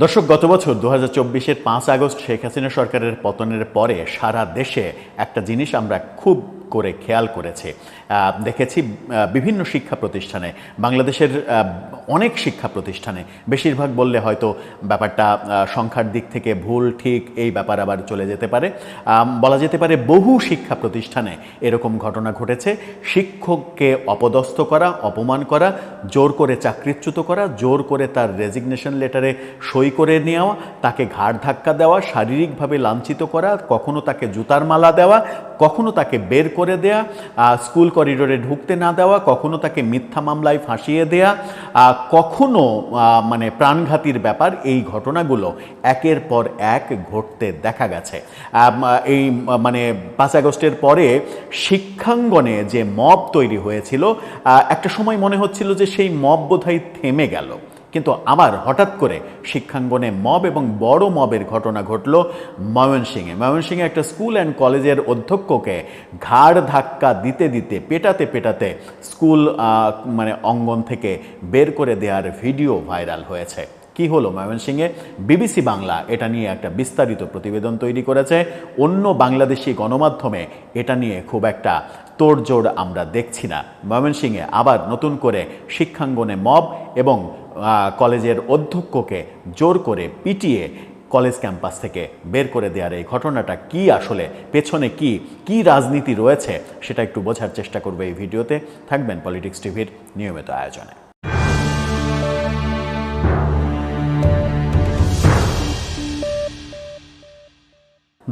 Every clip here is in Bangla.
দর্শক, গত বছর 2024-এর 5 আগস্ট শেখ হাসিনা সরকারের পতনের পরে সারা দেশে একটা জিনিস আমরা খুব করে খেয়াল করেছি, দেখেছি বিভিন্ন শিক্ষা প্রতিষ্ঠানে, বাংলাদেশের অনেক শিক্ষা প্রতিষ্ঠানে, বেশিরভাগ বললে হয়তো ব্যাপারটা সংখ্যার দিক থেকে ভুল ঠিক এই ব্যাপার আবার চলে যেতে পারে, বলা যেতে পারে বহু শিক্ষা প্রতিষ্ঠানে এরকম ঘটনা ঘটেছে। শিক্ষককে অপদস্থ করা, অপমান করা, জোর করে চাকরিচ্যুত করা, জোর করে তার রেজিগনেশন লেটারে সই করে নেওয়া, তাকে ঘাড় ধাক্কা দেওয়া, শারীরিকভাবে লাঞ্ছিত করা, কখনো তাকে জুতার মালা দেওয়া, কখনো তাকে বের করে দেয়া, স্কুল করিডোরে ঢুকতে না দেওয়া, কখনো তাকে মিথ্যা মামলায় ফাঁসিয়ে দেয়া, কখনো মানে প্রাণঘাতীর ব্যাপার। এই ঘটনাগুলো একের পর এক ঘটতে দেখা গেছে। এই মানে 5 আগস্টের পরে শিক্ষাঙ্গনে যে মব তৈরি হয়েছিল, একটা সময় মনে হচ্ছিল যে সেই মব বোধহয় থেমে গেল, কিন্তু আবার হঠাৎ করে শিক্ষাঙ্গনে মব এবং বড় মবের ঘটনা ঘটল ময়মনসিংহে একটা স্কুল অ্যান্ড কলেজের অধ্যক্ষকে ঘাড় ধাক্কা দিতে দিতে, পেটাতে পেটাতে স্কুল মানে অঙ্গন থেকে বের করে দেওয়ার ভিডিও ভাইরাল হয়েছে। কি হলো ময়মনসিংহে? বিবিসি বাংলা এটা নিয়ে একটা বিস্তারিত প্রতিবেদন তৈরি করেছে। অন্য বাংলাদেশি গণমাধ্যমে এটা নিয়ে খুব একটা তোড়জোড় আমরা দেখছি না। ময়মনসিংহে আবার নতুন করে শিক্ষাঙ্গনে মব এবং কলেজের অধ্যক্ষকে জোর করে পিটিয়ে কলেজ ক্যাম্পাস থেকে বের করে দেওয়ার এই ঘটনাটা কি, আসলে পেছনে কি রাজনীতি রয়েছে সেটা একটু বোঝার চেষ্টা করবে এই ভিডিওতে। থাকবেন পলিটিক্স টিভির নিয়মিত আয়োজনে।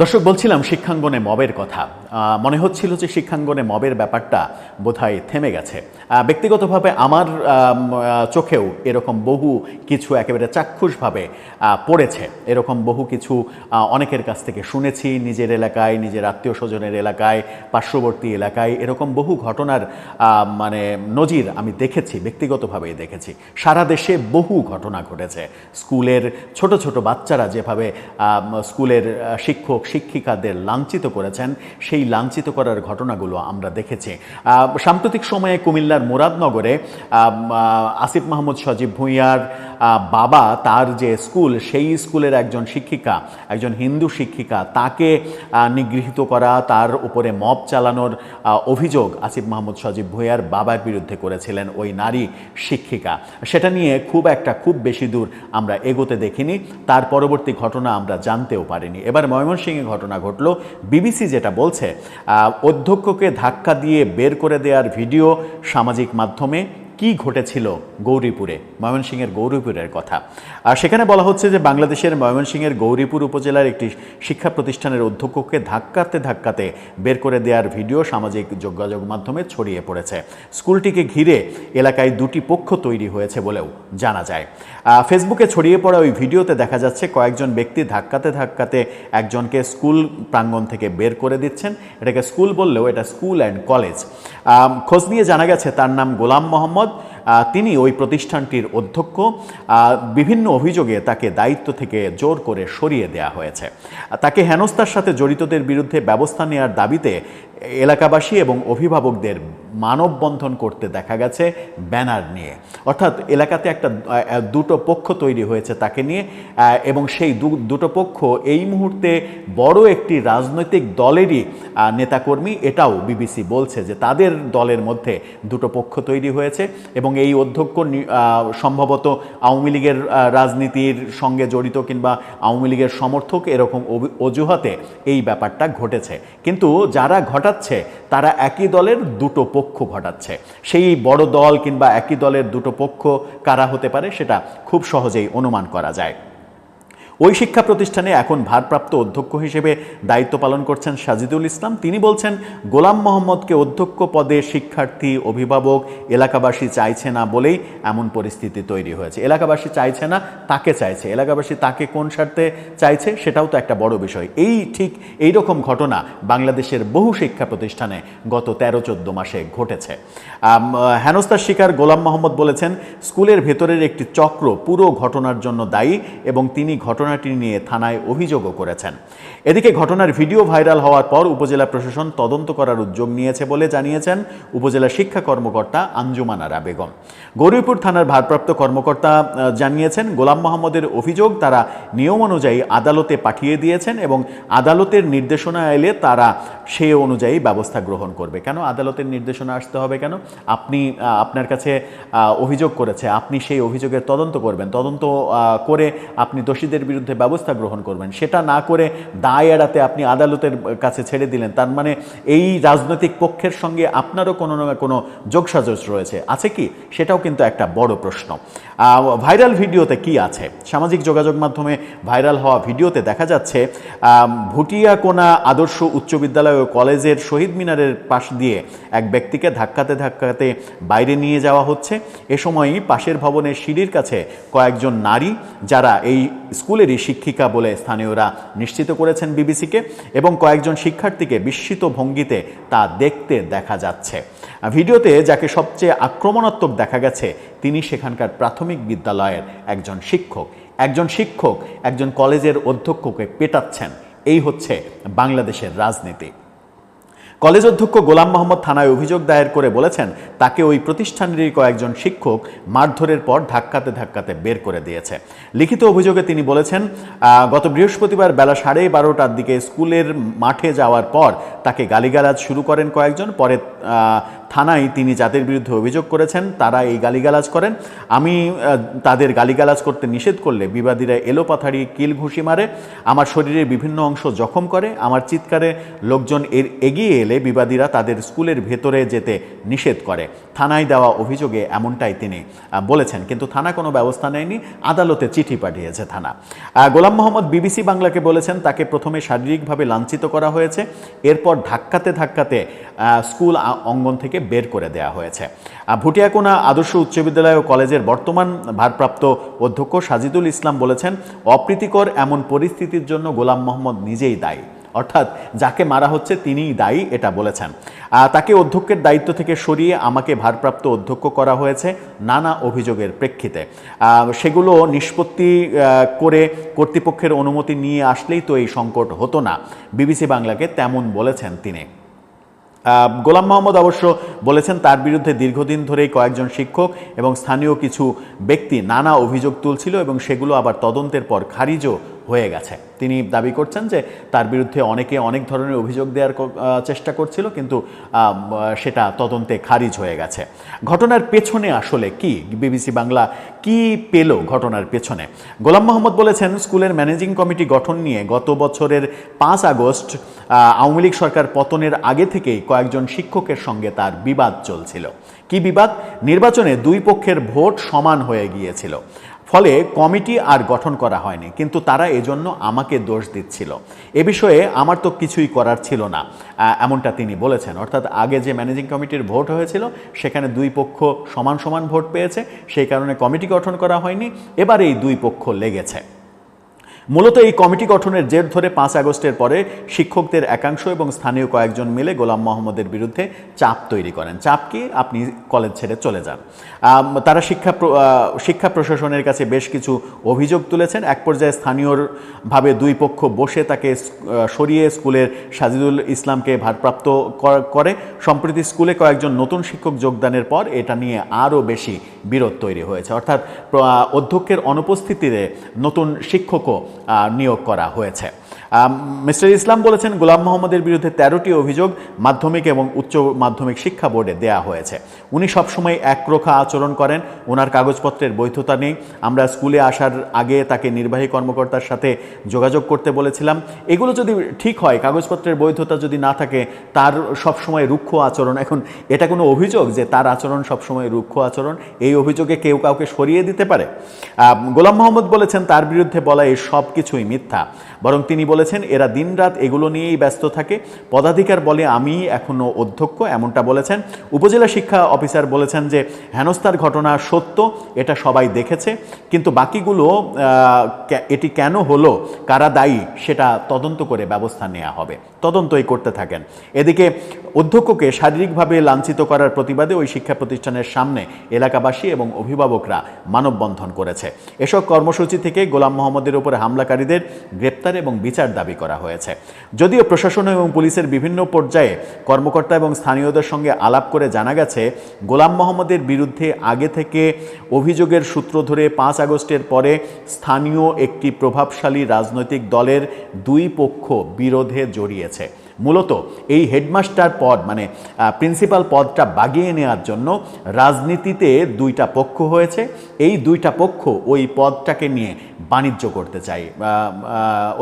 দর্শক, বলছিলাম শিক্ষাঙ্গনে মবের কথা। মনে হচ্ছিল যে শিক্ষাঙ্গনে মবের ব্যাপারটা বোধহয় থেমে গেছে। ব্যক্তিগতভাবে আমার চোখেও এরকম বহু কিছু একেবারে চাক্ষুষভাবে পড়েছে, এরকম বহু কিছু অনেকের কাছ থেকে শুনেছি। নিজের এলাকায়, নিজের আত্মীয় স্বজনের এলাকায়, পার্শ্ববর্তী এলাকায় এরকম বহু ঘটনার মানে নজির আমি দেখেছি, ব্যক্তিগতভাবেই দেখেছি। সারা দেশে বহু ঘটনা ঘটেছে। স্কুলের ছোট ছোট বাচ্চারা যেভাবে স্কুলের শিক্ষক শিক্ষিকাদের লাঞ্ছিত করেছেন, সেই লাঞ্ছিত করার ঘটনাগুলো আমরা দেখেছি। সাম্প্রতিক সময়ে কুমিল্লার মুরাদনগরে আসিফ মাহমুদ সজীব ভূঁইয়ার বাবা, তার যে স্কুল, সেই স্কুলের একজন শিক্ষিকা, একজন হিন্দু শিক্ষিকা, তাকে নিগৃহীত করা, তার উপরে মব চালানোর অভিযোগ আসিফ মাহমুদ সজীব ভূঁইয়ার বাবার বিরুদ্ধে করেছিলেন ওই নারী শিক্ষিকা। সেটা নিয়ে খুব বেশি দূর আমরা এগোতে দেখিনি, তার পরবর্তী ঘটনা আমরা জানতেও পারিনি। এবার ময়মনসিংহে ঘটনা ঘটল। বিবিসি যেটা বলছে, অধ্যক্ষকে ধাক্কা দিয়ে বের করে দেওয়ার ভিডিও সামাজিক মাধ্যমে। কি ঘটেছিল গৌরীপুরে, ময়মনসিংহের গৌরীপুরের কথা। আর সেখানে বলা হচ্ছে যে বাংলাদেশের ময়মনসিংহের গৌরীপুর উপজেলার একটি শিক্ষা প্রতিষ্ঠানের অধ্যক্ষকে ধাক্কাতে বের করে দেওয়ার ভিডিও সামাজিক যোগাযোগ মাধ্যমে ছড়িয়ে পড়েছে। স্কুলটিকে ঘিরে এলাকায় দুটি পক্ষ তৈরি হয়েছে বলেও জানা যায়। ফেসবুকে ছড়িয়ে পড়া ওই ভিডিওতে দেখা যাচ্ছে কয়েকজন ব্যক্তি ধাক্কাতে একজনকে স্কুল প্রাঙ্গণ থেকে বের করে দিচ্ছেন। এটাকে স্কুল বললেও এটা স্কুল অ্যান্ড কলেজ। খোঁজ নিয়ে জানা গেছে তার নাম গোলাম মোহাম্মদ। তিনি ওই প্রতিষ্ঠানটির অধ্যক্ষ। বিভিন্ন অভিযোগে তাকে দায়িত্ব থেকে জোর করে সরিয়ে দেওয়া হয়েছে। তাকে হেনস্থার সাথে জড়িতদের বিরুদ্ধে ব্যবস্থা নেওয়ার দাবিতে এলাকাবাসী এবং অভিভাবকদের মানববন্ধন করতে দেখা গেছে ব্যানার নিয়ে। অর্থাৎ এলাকাতে দুটো পক্ষ তৈরি হয়েছে তাকে নিয়ে, এবং সেই দুটো পক্ষ এই মুহূর্তে বড় একটি রাজনৈতিক দলেরই নেতাকর্মী। এটাও বিবিসি বলছে যে তাদের দলের মধ্যে দুটো পক্ষ তৈরি হয়েছে এবং এই অধ্যক্ষ সম্ভবত আওয়ামী লীগের রাজনীতির সঙ্গে জড়িত কিংবা আওয়ামী লীগের সমর্থক, এরকম অজুহাতে এই ব্যাপারটা ঘটেছে। কিন্তু যারা ঘটাচ্ছে তারা একই দলের দুটো পক্ষ ঘটাচ্ছে। সেই বড় দল কিংবা একই দলের দুটো পক্ষ কারা হতে পারে সেটা খুব সহজেই অনুমান করা যায়। ওই শিক্ষা প্রতিষ্ঠানে এখন ভারপ্রাপ্ত অধ্যক্ষ হিসেবে দায়িত্ব পালন করছেন সাজিদুল ইসলাম। তিনি বলছেন, গোলাম মোহাম্মদকে অধ্যক্ষ পদে শিক্ষার্থী, অভিভাবক, এলাকাবাসী চাইছে না বলেই এমন পরিস্থিতি তৈরি হয়েছে। এলাকাবাসী চাইছে না, তাকে চাইছে। এলাকাবাসী তাকে কোন স্বার্থে চাইছে সেটাও তো একটা বড় বিষয়। এই রকম ঘটনা বাংলাদেশের বহু শিক্ষা প্রতিষ্ঠানে গত 13-14 মাসে ঘটেছে। হেনস্থার শিকার গোলাম মোহাম্মদ বলেছেন, স্কুলের ভেতরের একটি চক্র পুরো ঘটনার জন্য দায়ী এবং তিনি ঘটনা ঘটনাটি নিয়ে থানায় অভিযোগও করেছেন। এদিকে ঘটনার ভিডিও ভাইরাল হওয়ার পর উপজেলা প্রশাসন তদন্ত করার উদ্যোগ নিয়েছে বলে জানিয়েছেন উপজেলা শিক্ষা কর্মকর্তা আঞ্জুমান আরা বেগম। গৌরীপুর থানার ভারপ্রাপ্ত কর্মকর্তা জানিয়েছেন, গোলাম মোহাম্মদের অভিযোগ তারা নিয়ম অনুযায়ী আদালতে পাঠিয়ে দিয়েছেন এবং আদালতের নির্দেশনা এলে তারা সেই অনুযায়ী ব্যবস্থা গ্রহণ করবে। কেন আদালতের নির্দেশনা আসতে হবে? কেন আপনি আপনার কাছে অভিযোগ করেছে, আপনি সেই অভিযোগের তদন্ত করবেন, তদন্ত করে আপনি দোষীদের বিরুদ্ধে ব্যবস্থা গ্রহণ করবেন, সেটা না করে দায় এড়াতে আপনি আদালতের কাছে ছেড়ে দিলেন। তার মানে এই রাজনৈতিক পক্ষের সঙ্গে আপনারও কোনো না কোনো যোগসাজশ রয়েছে, আছে কি? সেটাও কিন্তু একটা বড় প্রশ্ন। ভাইরাল ভিডিওতে কি আছে? সামাজিক যোগাযোগ মাধ্যমে ভাইরাল হওয়া ভিডিওতে দেখা যাচ্ছে ভুটিয়াকোনা আদর্শ উচ্চ বিদ্যালয় ও কলেজের শহীদ মিনারের পাশ দিয়ে এক ব্যক্তিকে ধাক্কাতে ধাক্কাতে বাইরে নিয়ে যাওয়া হচ্ছে। এ সময়ই পাশের ভবনের সিঁড়ির কাছে কয়েকজন নারী, যারা এই স্কুলেরই শিক্ষিকা বলে স্থানীয়রা নিশ্চিত করেছেন বিবিসিকে, এবং কয়েকজন শিক্ষার্থীকে বিস্মিত ভঙ্গিতে তা দেখতে দেখা যাচ্ছে। ভিডিওতে যাকে সবচেয়ে আক্রমণাত্মক দেখা গেছে তিনি সেখানকার প্রাথমিক বিদ্যালয়ের একজন শিক্ষক। একজন কলেজের অধ্যক্ষকে পেটাচ্ছেন। এই হচ্ছে বাংলাদেশের রাজনীতি। কলেজ অধ্যক্ষ গোলাম মোহাম্মদ থানায় অভিযোগ দায়ের করে বলেছেন, তাকে ওই প্রতিষ্ঠানেরই কয়েকজন শিক্ষক মারধরের পর ধাক্কাতে ধাক্কাতে বের করে দিয়েছে। লিখিত অভিযোগে তিনি বলেছেন, গত বৃহস্পতিবার বেলা 12:30টার দিকে স্কুলের মাঠে যাওয়ার পর তাকে গালিগালাজ শুরু করেন কয়েকজন। পরে থানায় তিনি যাদের বিরুদ্ধে অভিযোগ করেছেন তারা এই গালিগালাজ করেন। আমি তাদের গালিগালাজ করতে নিষেধ করলে বিবাদীরা এলোপাথাড়ি কিল ঘুষি মারে, আমার শরীরের বিভিন্ন অংশ জখম করে। আমার চিৎকারে লোকজন এগিয়ে এলে বিবাদীরা তাদের স্কুলের ভেতরে যেতে নিষেধ করে। থানায় দেওয়া অভিযোগে এমনটাই তিনি বলেছেন, কিন্তু থানা কোনো ব্যবস্থা নেয়নি, আদালতে চিঠি পাঠিয়েছে থানা। গোলাম মোহাম্মদ বিবিসি বাংলাকে বলেছেন, তাকে প্রথমে শারীরিকভাবে লাঞ্ছিত করা হয়েছে, এরপর ধাক্কাতে ধাক্কাতে স্কুল অঙ্গন থেকে বের করে দেওয়া হয়েছে। ভুটিয়াকোনা আদর্শ উচ্চ বিদ্যালয় ও কলেজের বর্তমান ভারপ্রাপ্ত অধ্যক্ষ সাজিদুল ইসলাম বলেছেন, অপ্রীতিকর এমন পরিস্থিতির জন্য গোলাম মোহাম্মদ নিজেই দায়ী, অর্থাৎ যাকে মারা হচ্ছে তিনিই দায়ী, এটা বলেছেন। তাকে অধ্যক্ষের দায়িত্ব থেকে সরিয়ে আমাকে ভারপ্রাপ্ত অধ্যক্ষ করা হয়েছে নানা অভিযোগের প্রেক্ষিতে। সেগুলো নিষ্পত্তি করে কর্তৃপক্ষের অনুমতি নিয়ে আসলেই তো এই সংকট হতো না, বিবিসি বাংলাকে তেমন বলেছেন তিনি। গোলাম মোহাম্মদ অবশ্য বলেছেন, তার বিরুদ্ধে দীর্ঘদিন ধরেই কয়েকজন শিক্ষক এবং স্থানীয় কিছু ব্যক্তি নানা অভিযোগ তুলছিল এবং সেগুলো আবার তদন্তের পর খারিজও হয়ে গেছে। তিনি দাবি করছেন যে তার বিরুদ্ধে অনেকে অনেক ধরনের অভিযোগ দেওয়ার চেষ্টা করছিল, কিন্তু সেটা তদন্তে খারিজ হয়ে গেছে। ঘটনার পেছনে আসলে কি, বিবিসি বাংলা কি পেল ঘটনার পেছনে? গোলাম মোহাম্মদ বলেছেন, স্কুলের ম্যানেজিং কমিটি গঠন নিয়ে গত বছরের 5 আগস্ট আওয়ামী লীগ সরকার পতনের আগে থেকেই কয়েকজন শিক্ষকের সঙ্গে তার বিবাদ চলছিল। কি বিবাদ? নির্বাচনে দুই পক্ষের ভোট সমান হয়ে গিয়েছিল, ফলে কমিটি আর গঠন করা হয়নি, কিন্তু তারা এজন্য আমাকে দোষ দিচ্ছিল। এ বিষয়ে আমার তো কিছুই করার ছিল না, এমনটা তিনি বলেছেন। অর্থাৎ আগে যে ম্যানেজিং কমিটির ভোট হয়েছিল সেখানে দুই পক্ষ সমান সমান ভোট পেয়েছে, সেই কারণে কমিটি গঠন করা হয়নি, এবার এই দুই পক্ষ লেগেছে। মূলত এই কমিটি গঠনের জের ধরে 5 আগস্টের পরে শিক্ষকদের একাংশ এবং স্থানীয় কয়েকজন মিলে গোলাম মোহাম্মদের বিরুদ্ধে চাপ তৈরি করেন। চাপ কি? আপনি কলেজ ছেড়ে চলে যান। তারা শিক্ষা প্রশাসনের কাছে বেশ কিছু অভিযোগ তুলেছেন। এক পর্যায়ে স্থানীয়ভাবে দুই পক্ষ বসে তাকে সরিয়ে স্কুলের সাজিদুল ইসলামকে ভারপ্রাপ্ত করে। সম্প্রতি স্কুলে কয়েকজন নতুন শিক্ষক যোগদানের পর এটা নিয়ে আরও বেশি বিরোধ তৈরি হয়েছে, অর্থাৎ অধ্যক্ষের অনুপস্থিতিতে নতুন শিক্ষকও নিয়োগ করা হয়েছে। মিস্টার ইসলাম বলেছেন, গোলাম মোহাম্মদের বিরুদ্ধে 13টি অভিযোগ মাধ্যমিক এবং উচ্চ মাধ্যমিক শিক্ষা বোর্ডে দেয়া হয়েছে। উনি সবসময় একরোখা আচরণ করেন, ওনার কাগজপত্রের বৈধতা নেই। আমরা স্কুলে আসার আগে তাকে নির্বাহী কর্মকর্তার সাথে যোগাযোগ করতে বলেছিলাম। এগুলো যদি ঠিক হয়, কাগজপত্রের বৈধতা যদি না থাকে, তার সবসময় রুক্ষ আচরণ, এখন এটা কোনো অভিযোগ যে তার আচরণ সবসময় রুক্ষ আচরণ, এই অভিযোগে কেউ কাউকে সরিয়ে দিতে পারে? গোলাম মোহাম্মদ বলেছেন, তার বিরুদ্ধে বলা এই সব কিছুই মিথ্যা, বরং তিনি বলেছেন এরা দিনরাত এগুলো নিয়েই ব্যস্ত থাকে। পদাধিকার বলে আমি এখনো অধ্যক্ষ, এমনটা বলেছেন। উপজেলা শিক্ষা অফিসার বলেছেন যে হেনস্থার ঘটনা সত্য, এটা সবাই দেখেছে, কিন্তু বাকিগুলো এটি কেন হলো, কারা দায়ী, সেটা তদন্ত করে ব্যবস্থা নেওয়া হবে। তদন্তই করতে থাকেন। এদিকে অধ্যক্ষকে শারীরিকভাবে লাঞ্ছিত করার প্রতিবাদে ওই শিক্ষা প্রতিষ্ঠানের সামনে এলাকাবাসী এবং অভিভাবকরা মানববন্ধন করেছে। এসব কর্মসূচি থেকে গোলাম মোহাম্মদের উপরে হামলা হামলাকারীদের গ্রেপ্তার এবং বিচার দাবি করা হয়েছে। যদিও প্রশাসন এবং পুলিশের বিভিন্ন পর্যায়ে কর্মকর্তা এবং স্থানীয়দের সঙ্গে আলাপ করে জানা গেছে, গোলাম মোহাম্মদের বিরুদ্ধে আগে থেকে অভিযোগের সূত্র ধরে 5 আগস্টের পরে স্থানীয় একটি প্রভাবশালী রাজনৈতিক দলের দুই পক্ষ বিরোধে জড়িয়েছে। মূলত এই হেডমাস্টার পদ মানে প্রিন্সিপাল পদটা বাগিয়ে নেওয়ার জন্য রাজনীতিতে দুইটা পক্ষ হয়েছে। এই দুইটা পক্ষ ওই পদটাকে নিয়ে বাণিজ্য করতে চায়।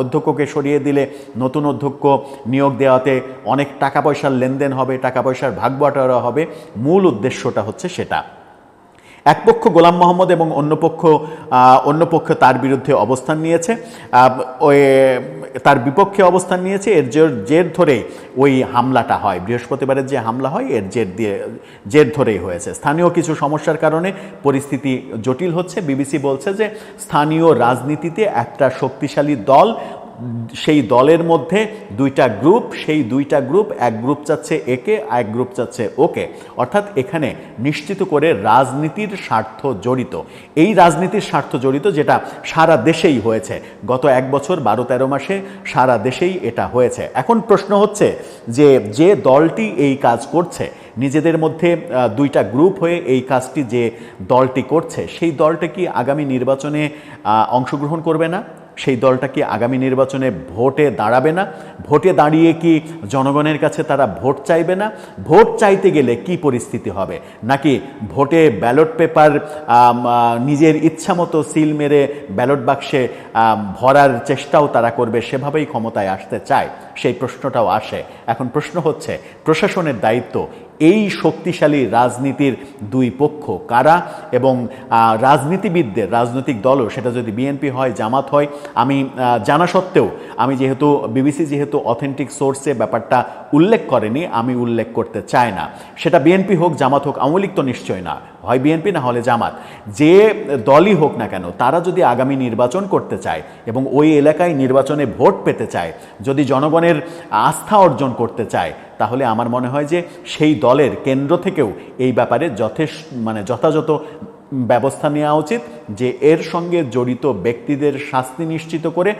অধ্যক্ষকে সরিয়ে দিলে নতুন অধ্যক্ষ নিয়োগ দেওয়াতে অনেক টাকা পয়সার লেনদেন হবে, টাকা পয়সার ভাগবাটোয়ারা হবে। মূল উদ্দেশ্যটা হচ্ছে সেটা। এক পক্ষ গোলাম মোহাম্মদ এবং অন্য পক্ষ তার বিরুদ্ধে অবস্থান নিয়েছে, তার বিপক্ষে অবস্থান নিয়েছে। এর জের ধরে ওই হামলাটা হয়, বৃহস্পতিবারের যে হামলা হয় এর জের ধরেই হয়েছে। স্থানীয় কিছু সমস্যার কারণে পরিস্থিতি জটিল হচ্ছে। বিবিসি বলছে যে স্থানীয় রাজনীতিতে একটা শক্তিশালী দল, সেই দলের মধ্যে দুইটা গ্রুপ, সেই দুইটা গ্রুপ, এক গ্রুপ চাচ্ছে একে, এক গ্রুপ চাচ্ছে ওকে। অর্থাৎ এখানে নিশ্চিত করে রাজনীতির স্বার্থ জড়িত। এই রাজনীতির স্বার্থ জড়িত যেটা সারা দেশেই হয়েছে। গত 1 বছর 12-13 মাসে সারা দেশেই এটা হয়েছে। এখন প্রশ্ন হচ্ছে যে দলটি এই কাজ করছে, নিজেদের মধ্যে দুইটা গ্রুপ হয়ে এই কাজটি যে দলটি করছে, সেই দলটা কি আগামী নির্বাচনে অংশগ্রহণ করবে না? সেই দলটা কি আগামী নির্বাচনে ভোটে দাঁড়াবে না? ভোটে দাঁড়িয়ে কি জনগণের কাছে তারা ভোট চাইবে না? ভোট চাইতে গেলে কি পরিস্থিতি হবে? নাকি ভোটে ব্যালট পেপার নিজের ইচ্ছামতো সিল মেরে ব্যালট বাক্সে ভরার চেষ্টাও তারা করবে, সেভাবেই ক্ষমতায় আসতে চায়? সেই প্রশ্নটাও আসে। এখন প্রশ্ন হচ্ছে প্রশাসনের দায়িত্ব এই শক্তিশালী রাজনীতির দুই পক্ষ কারা, এবং রাজনীতিবিদদের, রাজনৈতিক দলও, সেটা যদি বিএনপি হয়, জামাত হয়, আমি জানা সত্ত্বেও যেহেতু বিবিসি অথেন্টিক সোর্সে ব্যাপারটা উল্লেখ করেনি, আমি উল্লেখ করতে চাই না। সেটা বিএনপি হোক, জামাত হোক, আওয়ামী লীগ তো নিশ্চয় না, হয় বিএনপি না হলে জামাত, যে দলই হোক না কেন, তারা যদি আগামী নির্বাচন করতে চায় এবং ওই এলাকায় নির্বাচনে ভোট পেতে চায়, যদি জনগণের আস্থা অর্জন করতে চায়, তাহলে আমার মনে হয় যে সেই দলের কেন্দ্র থেকেও এই ব্যাপারে যথাযথ ব্যবস্থা নেওয়া উচিত, যে এর সঙ্গে জড়িত ব্যক্তিদের শাস্তি নিশ্চিত করে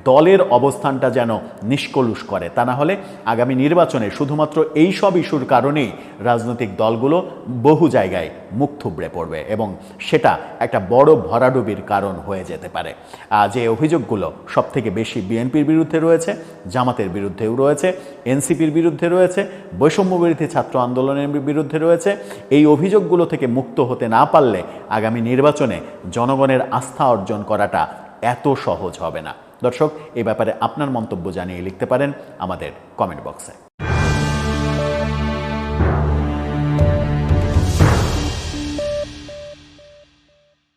দলের অবস্থানটা যেন নিষ্কলুষ করে। তা না হলে আগামী নির্বাচনে শুধুমাত্র এই সব ইস্যুর কারণেই রাজনৈতিক দলগুলো বহু জায়গায় মুখ থুবড়ে পড়বে এবং সেটা একটা বড় ভরাডুবির কারণ হয়ে যেতে পারে। যে অভিযোগগুলো সবথেকে বেশি বিএনপির বিরুদ্ধে রয়েছে, জামাতের বিরুদ্ধেও রয়েছে, এনসিপির বিরুদ্ধে রয়েছে, বৈষম্যবিরোধী ছাত্র আন্দোলনের বিরুদ্ধে রয়েছে, এই অভিযোগগুলো থেকে মুক্ত হতে না পারলে আগামী নির্বাচনে জনগণের আস্থা অর্জন করাটা এত সহজ হবে না। দর্শক, এই ব্যাপারে আপনার মন্তব্য জানিয়ে লিখতে পারেন আমাদের কমেন্ট বক্সে।